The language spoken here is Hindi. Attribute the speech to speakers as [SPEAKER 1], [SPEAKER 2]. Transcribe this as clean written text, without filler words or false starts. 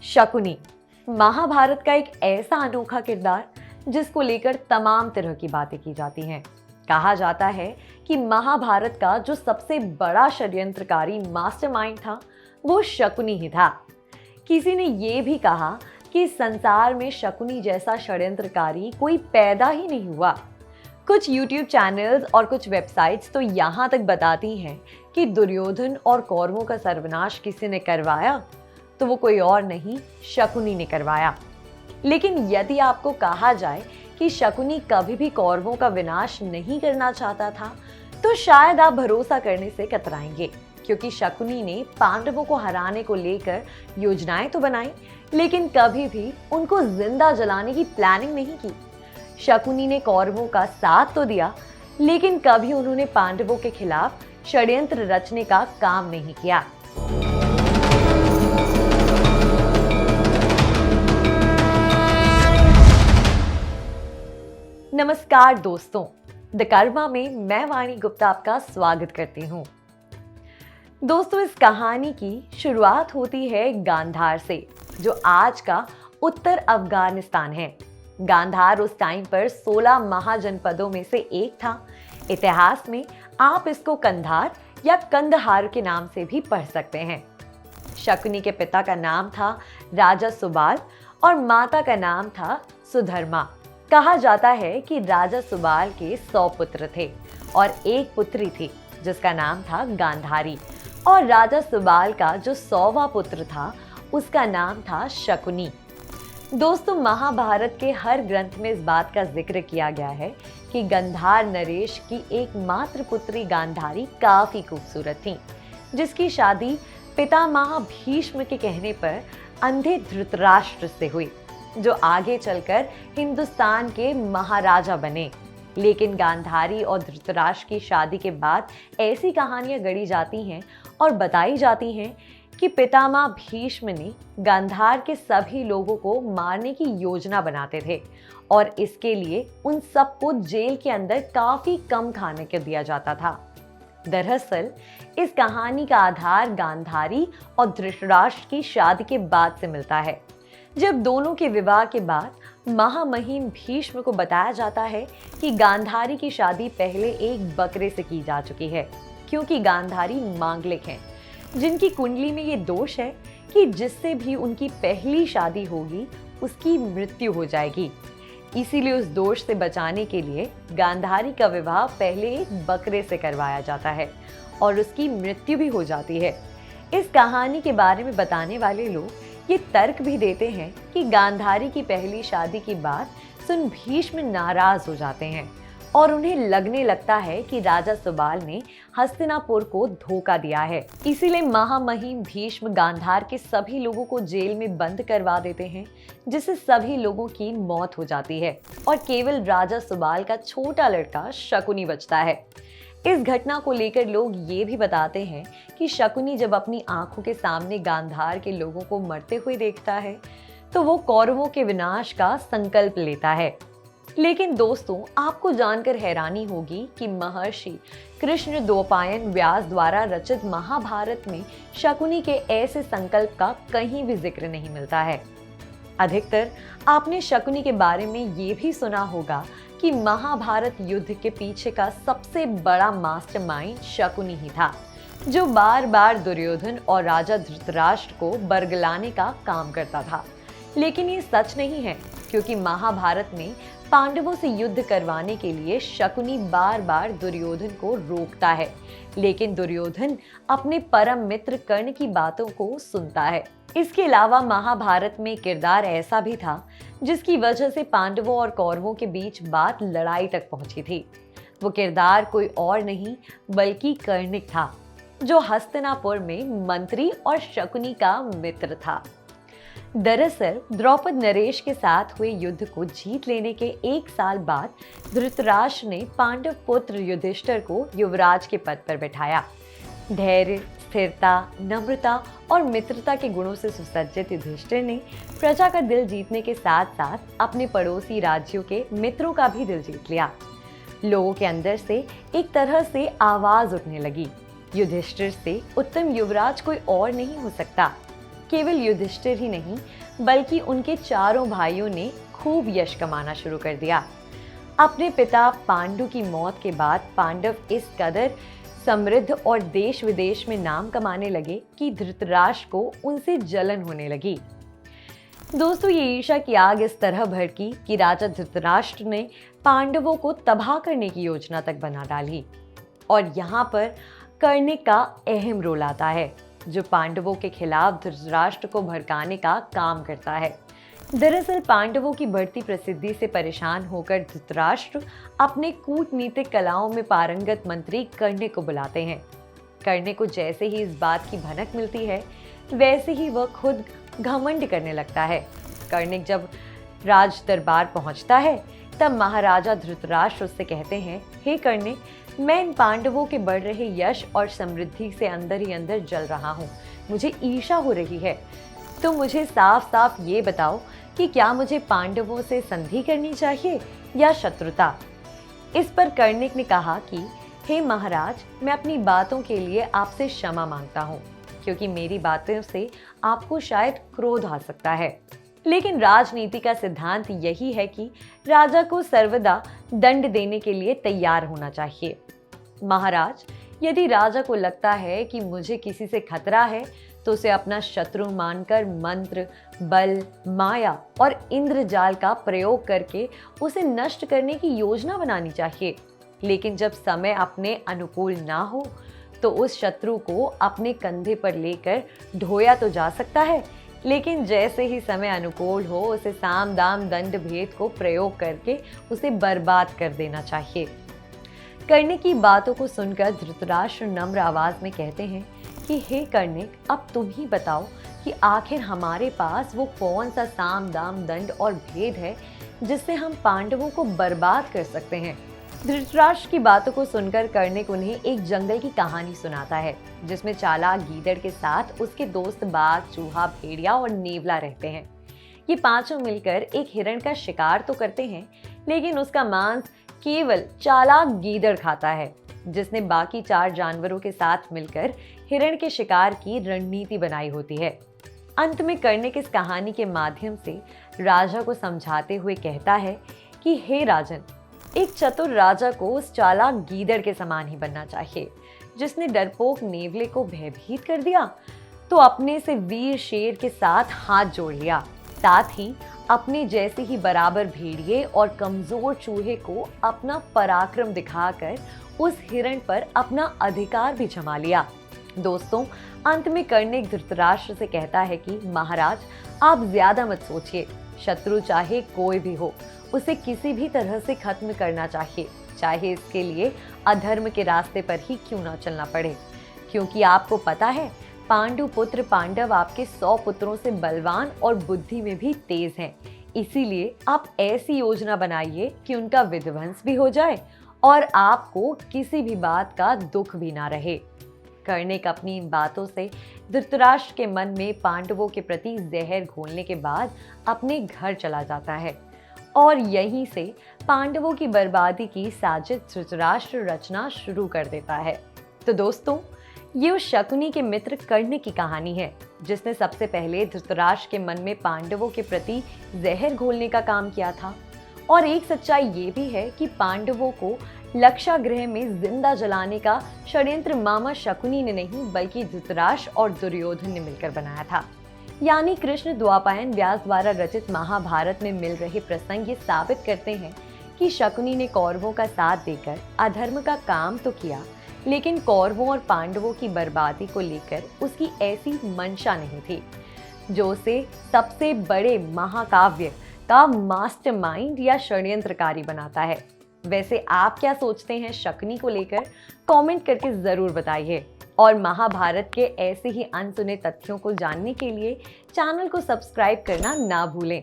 [SPEAKER 1] शकुनी महाभारत का एक ऐसा अनोखा किरदार जिसको लेकर तमाम तरह की बातें की जाती हैं। कहा जाता है कि महाभारत का जो सबसे बड़ा षड्यंत्रकारी मास्टरमाइंड था वो शकुनी ही था। किसी ने ये भी कहा कि संसार में शकुनी जैसा षड्यंत्रकारी कोई पैदा ही नहीं हुआ। कुछ YouTube चैनल्स और कुछ वेबसाइट्स तो यहाँ तक बताती हैं कि दुर्योधन और कौरवों का सर्वनाश किसी ने करवाया तो वो कोई और नहीं, शकुनी ने करवाया। लेकिन यदि आपको कहा जाए कि शकुनी कभी भी कौरवों का विनाश नहीं करना चाहता था तो शायद आप भरोसा करने से कतराएंगे, क्योंकि शकुनी ने पांडवों को हराने को लेकर योजनाएं तो बनाई लेकिन कभी भी उनको जिंदा जलाने की प्लानिंग नहीं की। शकुनी ने कौरवों का साथ तो दिया लेकिन कभी उन्होंने पांडवों के खिलाफ षड्यंत्र रचने का काम नहीं किया। नमस्कार दोस्तों, द कर्मा में मैं वाणी गुप्ता आपका स्वागत करती हूँ। दोस्तों, इस कहानी की शुरुआत होती है गांधार से, जो आज का उत्तर अफगानिस्तान है। गांधार उस टाइम पर 16 महाजनपदों में से एक था। इतिहास में आप इसको कंधार या कंदहार के नाम से भी पढ़ सकते हैं। शकुनी के पिता का नाम था राजा सुबाल और माता का नाम था सुधर्मा। कहा जाता है कि राजा सुबाल के 100 पुत्र थे और एक पुत्री थी जिसका नाम था गांधारी, और राजा सुबाल का जो 100वां पुत्र था उसका नाम था शकुनी। दोस्तों, महाभारत के हर ग्रंथ में इस बात का जिक्र किया गया है कि गंधार नरेश की एकमात्र पुत्री गांधारी काफी खूबसूरत थी, जिसकी शादी पितामह भीष्म के कहने पर अंधे धृतराष्ट्र से हुई, जो आगे चलकर हिंदुस्तान के महाराजा बने। लेकिन गांधारी और धृतराष्ट्र की शादी के बाद ऐसी कहानियां गढ़ी जाती हैं और बताई जाती हैं कि पितामह भीष्म ने गांधार के सभी लोगों को मारने की योजना बनाते थे और इसके लिए उन सबको जेल के अंदर काफी कम खाने को दिया जाता था। दरअसल इस कहानी का आधार गांधारी और धृतराष्ट्र की शादी के बाद से मिलता है, जब दोनों के विवाह के बाद महामहिम भीष्म को बताया जाता है कि गांधारी की शादी पहले एक बकरे से की जा चुकी है, क्योंकि गांधारी मांगलिक हैं, जिनकी कुंडली में ये दोष है कि जिससे भी उनकी पहली शादी होगी उसकी मृत्यु हो जाएगी। इसीलिए उस दोष से बचाने के लिए गांधारी का विवाह पहले एक बकरे से करवाया जाता है और उसकी मृत्यु भी हो जाती है। इस कहानी के बारे में बताने वाले लोग ये तर्क भी देते हैं कि गांधारी की पहली शादी की बात सुन भीष्म नाराज हो जाते हैं और उन्हें लगने लगता है कि राजा सुबाल ने हस्तिनापुर को धोखा दिया है। इसीलिए महामहिम भीष्म गांधार के सभी लोगों को जेल में बंद करवा देते हैं, जिससे सभी लोगों की मौत हो जाती है और केवल राजा सुबाल का छोटा लड़का शकुनी बचता है। इस घटना को लेकर लोग ये भी बताते हैं कि शकुनी जब अपनी आंखों के सामने गांधार के लोगों को मरते हुए देखता है तो वो कौरवों के विनाश का संकल्प लेता है। लेकिन दोस्तों, आपको जानकर हैरानी होगी कि महर्षि कृष्ण द्वैपायन व्यास द्वारा रचित महाभारत में शकुनी के ऐसे संकल्प का कहीं भी जिक्र नहीं मिलता है। अधिकतर आपने शकुनी के बारे में ये भी सुना होगा कि महाभारत युद्ध के पीछे का सबसे बड़ा मास्टरमाइंड शकुनी ही था, जो बार बार दुर्योधन और राजा धृतराष्ट्र को बरगलाने का काम करता था। लेकिन ये सच नहीं है, क्योंकि महाभारत में पांडवों से युद्ध करवाने के लिए शकुनी बार बार दुर्योधन को रोकता है, लेकिन दुर्योधन अपने परम मित्र कर्ण की बातों को सुनता है। इसके अलावा महाभारत में किरदार ऐसा भी था जिसकी वजह से पांडवों और कौरवों के बीच बात लड़ाई तक पहुंची थी। वो किरदार कोई और नहीं बल्कि कर्णिक था, जो हस्तिनापुर में मंत्री और शकुनी का मित्र था। दरअसल द्रौपद नरेश के साथ हुए युद्ध को जीत लेने के 1 साल बाद धृतराष्ट्र ने पांडव पुत्र युधिष्ठिर को युवराज के पद पर बैठाया। धैर्य, स्थिरता, नम्रता और मित्रता के गुणों से सुसज्जित युधिष्ठिर ने प्रजा का दिल जीतने के साथ साथ अपने पड़ोसी राज्यों के मित्रों का भी दिल जीत लिया। लोगों के अंदर से एक तरह से आवाज उठने लगी, युधिष्ठिर से उत्तम युवराज कोई और नहीं हो सकता। केवल युधिष्ठिर ही नहीं बल्कि उनके चारों भाइयों ने खूब यश कमाना शुरू कर दिया। अपने पिता पांडु की मौत के बाद पांडव इस कदर समृद्ध और देश विदेश में नाम कमाने लगे कि धृतराष्ट्र को उनसे जलन होने लगी। दोस्तों, ये ईर्ष्या की आग इस तरह भड़की कि राजा धृतराष्ट्र ने पांडवों को तबाह करने की योजना तक बना डाली। और यहाँ पर कर्णिक का अहम रोल आता है, जो पांडवों के खिलाफ धृतराष्ट्र को भड़काने का काम करता है। दरअसल पांडवों की बढ़ती प्रसिद्धि से परेशान होकर धृतराष्ट्र अपने कूटनीतिक कलाओं में पारंगत मंत्री कर्णिक को बुलाते हैं। कर्णिक को जैसे ही इस बात की भनक मिलती है, वैसे ही वह खुद घमंड करने लगता है। कर्णिक जब राज दरबार पहुंचता है, तब महाराजा धृतराष्ट्र उससे कहते हैं, हे कर्णिक, मैं इन पांडवों के बढ़ रहे यश और समृद्धि से अंदर ही अंदर जल रहा हूँ। मुझे ईर्ष्या हो रही है। तो मुझे साफ साफ ये बताओ कि क्या मुझे पांडवों से संधि करनी चाहिए या शत्रुता। इस पर कर्णिक ने कहा कि हे महाराज, मैं अपनी बातों के लिए आपसे क्षमा मांगता हूँ, क्योंकि मेरी बातों से आपको शायद क्रोध आ सकता है। लेकिन राजनीति का सिद्धांत यही है कि राजा को सर्वदा दंड देने के लिए तैयार होना चाहिए। महाराज, यदि राजा को लगता है कि मुझे किसी से खतरा है, तो उसे अपना शत्रु मानकर मंत्र, बल, माया और इंद्रजाल का प्रयोग करके उसे नष्ट करने की योजना बनानी चाहिए। लेकिन जब समय अपने अनुकूल ना हो, तो उस शत्रु को अपने कंधे पर लेकर ढोया तो जा सकता है, लेकिन जैसे ही समय अनुकूल हो, उसे साम दाम दंड भेद को प्रयोग करके उसे बर्बाद कर देना चाहिए। कर्णिक की बातों को सुनकर धृतराष्ट्र नम्र आवाज में कहते हैं कि हे कर्णिक, अब तुम ही बताओ कि आखिर हमारे पास वो कौन सा साम दाम दंड और भेद है जिससे हम पांडवों को बर्बाद कर सकते हैं। धृतराष्ट्र की बातों को सुनकर कर्णिक उन्हें एक जंगल की कहानी सुनाता है, जिसमें चालाक गीदड़ के साथ उसके दोस्त बाघ, चूहा, भेड़िया और नेवला रहते हैं। ये पांचों मिलकर एक हिरण का शिकार तो करते हैं, लेकिन उसका मांस केवल चालाक गीदड़ खाता है, जिसने बाकी 4 जानवरों के साथ मिलकर हिरण के शिकार की रणनीति बनाई होती है। अंत में कर्णिक इस कहानी के माध्यम से राजा को समझाते हुए कहता है कि हे राजन, एक चतुर राजा को उस चालाक गीदड़ के समान ही बनना चाहिए, जिसने डरपोक नेवले को भयभीत कर दिया तो अपने से वीर शेर के साथ हाथ जोड़ लिया, साथ ही अपने जैसे ही बराबर भेड़िए और कमजोर चूहे को अपना पराक्रम दिखाकर उस हिरण पर अपना अधिकार भी जमा लिया। दोस्तों, अंत में कर्णिक धृतराष्ट्र से कहता है कि महाराज, आप ज्यादा मत सोचिए। शत्रु चाहे कोई भी हो, उसे किसी भी तरह से खत्म करना चाहिए, चाहे इसके लिए अधर्म के रास्ते पर ही क्यों ना चलना पड़े। क्योंकि आपको पता है, पांडु पुत्र पांडव आपके 100 पुत्रों से बलवान और बुद्धि में भी तेज हैं। इसीलिए आप ऐसी योजना बनाइए कि उनका विध्वंस भी हो जाए और आपको किसी भी बात का दुख भी ना रहे। कर्णिक अपनी इन बातों से धृतराष्ट्र के मन में पांडवों के प्रति जहर घोलने के बाद अपने घर चला जाता है और यहीं से पांडवों की बर्बादी की साजिश धृतराष्ट्र रचना शुरू कर देता है। तो दोस्तों, ये उस शकुनी के मित्र कर्ण की कहानी है, जिसने सबसे पहले धृतराष्ट्र के मन में पांडवों के प्रति जहर घोलने का काम किया था। और एक सच्चाई ये भी है कि पांडवों को लक्षागृह में जिंदा जलाने का षड्यंत्र मामा शकुनी ने नहीं, बल्कि धृतराष्ट्र और दुर्योधन ने मिलकर बनाया था। यानी कृष्ण द्वापायन व्यास द्वारा रचित महाभारत में मिल रहे प्रसंग ये साबित करते हैं कि शकुनी ने कौरवों का साथ देकर अधर्म का काम तो किया, लेकिन कौरवों और पांडवों की बर्बादी को लेकर उसकी ऐसी मंशा नहीं थी, जो उसे सबसे बड़े महाकाव्य का मास्टरमाइंड या षड्यंत्रकारी बनाता है। वैसे आप क्या सोचते हैं शकुनी को लेकर? कमेंट करके जरूर बताइए। और महाभारत के ऐसे ही अनसुने तथ्यों को जानने के लिए चैनल को सब्सक्राइब करना ना भूलें।